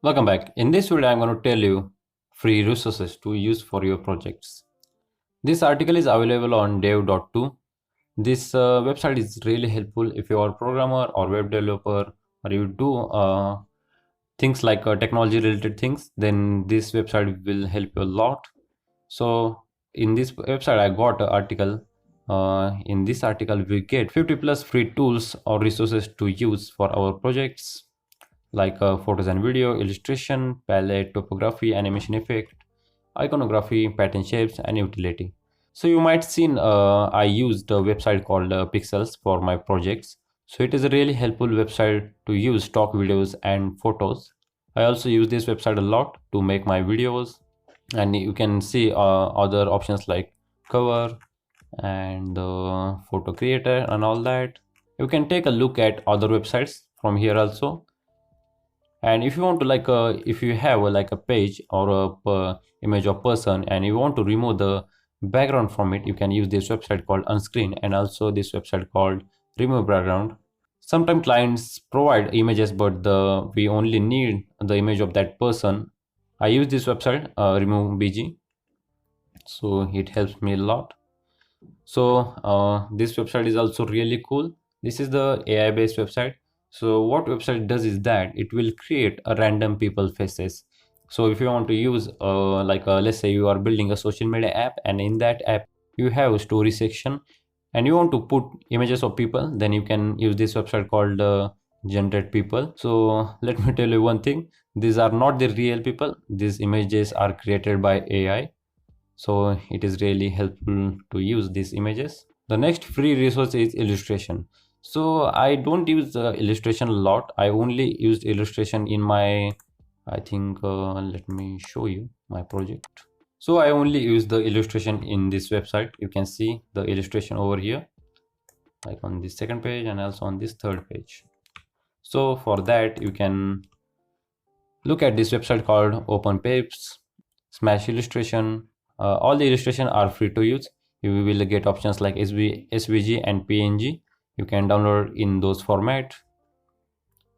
Welcome back. In this video, I'm going to tell you free resources to use for your projects. This article is available on dev.to. This website is really helpful if you are a programmer or web developer or you do things like technology related things, then this website will help you a lot. So in this website, I got an article. In this article, we get 50 plus free tools or resources to use for our projects like photos and video, illustration, palette, topography, animation effect, iconography, pattern shapes, and utility. So you might seen I used a website called Pixels for my projects. So it is a really helpful website to use stock videos and photos. I also use this website a lot to make my videos, and you can see other options like cover and photo creator and all that. You can take a look at other websites from here also. And if you want to if you have like a page or a image of person and you want to remove the background from it, you can use this website called unscreen and also this website called remove background. Sometimes clients provide images, but we only need the image of that person. I use this website remove bg, so it helps me a lot. So this website is also really cool. This is the AI based website. So what website does is that it will create a random people faces. So if you want to use let's say you are building a social media app, and in that app you have a story section and you want to put images of people, then you can use this website called generate people. So let me tell you one thing, these are not the real people. These images are created by AI, so it is really helpful to use these images. The next free resource is illustration. So I don't use illustration a lot. I only used illustration in my, I think let me show you my project. So I only use the illustration in this website. You can see the illustration over here, like on this second page and also on this third page. So for that you can look at this website called open papes smash illustration. All the illustration are free to use. You will get options like svg and png. You can download in those format,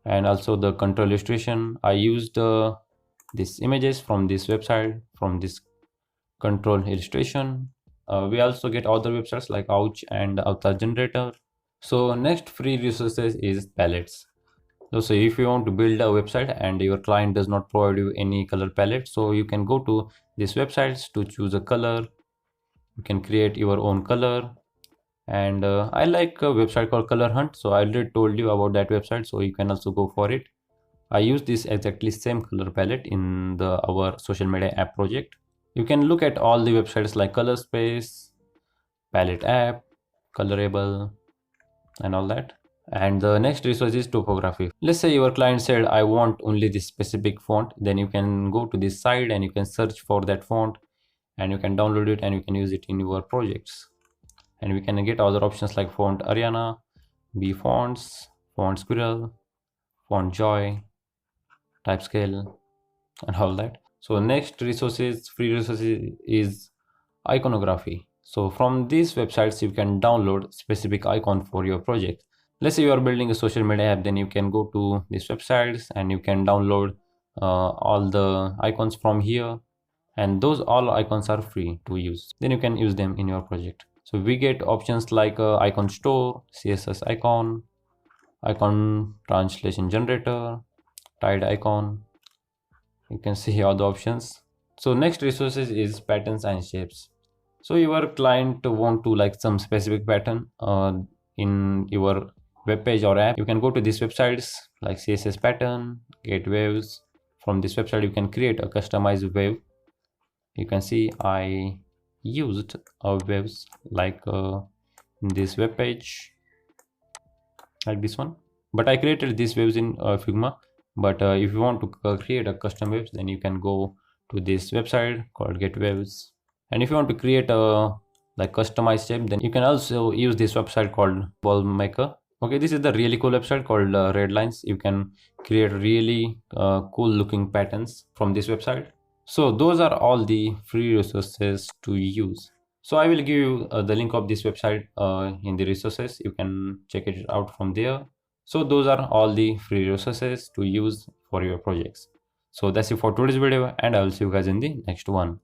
and also the control illustration. I used these images from this website, from this control illustration. We also get other websites like ouch and avatar generator. So next free resources is palettes. So if you want to build a website and your client does not provide you any color palette, so you can go to these websites to choose a color. You can create your own color. And I like a website called Color Hunt, so I already told you about that website, so you can also go for it. I use this exactly same color palette in our social media app project. You can look at all the websites like Color Space, Palette App, Colorable, and all that. And the next resource is topography. Let's say your client said I want only this specific font, then you can go to this site and you can search for that font and you can download it and you can use it in your projects. And we can get other options like font Ariana, B fonts, font Squirrel, font Joy, type scale, and all that. So next resources, free resources is iconography. So from these websites you can download specific icon for your project. Let's say you are building a social media app, then you can go to these websites and you can download all the icons from here, and those all icons are free to use. Then you can use them in your project. So we get options like icon store, css icon, icon translation generator, tide icon. You can see all the options. So next resources is patterns and shapes. So your client want to like some specific pattern in your web page or app, you can go to these websites like css pattern, get waves. From this website you can create a customized wave. You can see I used waves like in this web page, like this one, but I created these waves in Figma. But if you want to create a custom waves, then you can go to this website called get waves. And if you want to create a like customized shape, then you can also use this website called ball maker. Okay, this is the really cool website called red lines. You can create really cool looking patterns from this website. So those are all the free resources to use. So I will give you the link of this website in the resources. You can check it out from there. So those are all the free resources to use for your projects. So that's it for today's video, and I will see you guys in the next one.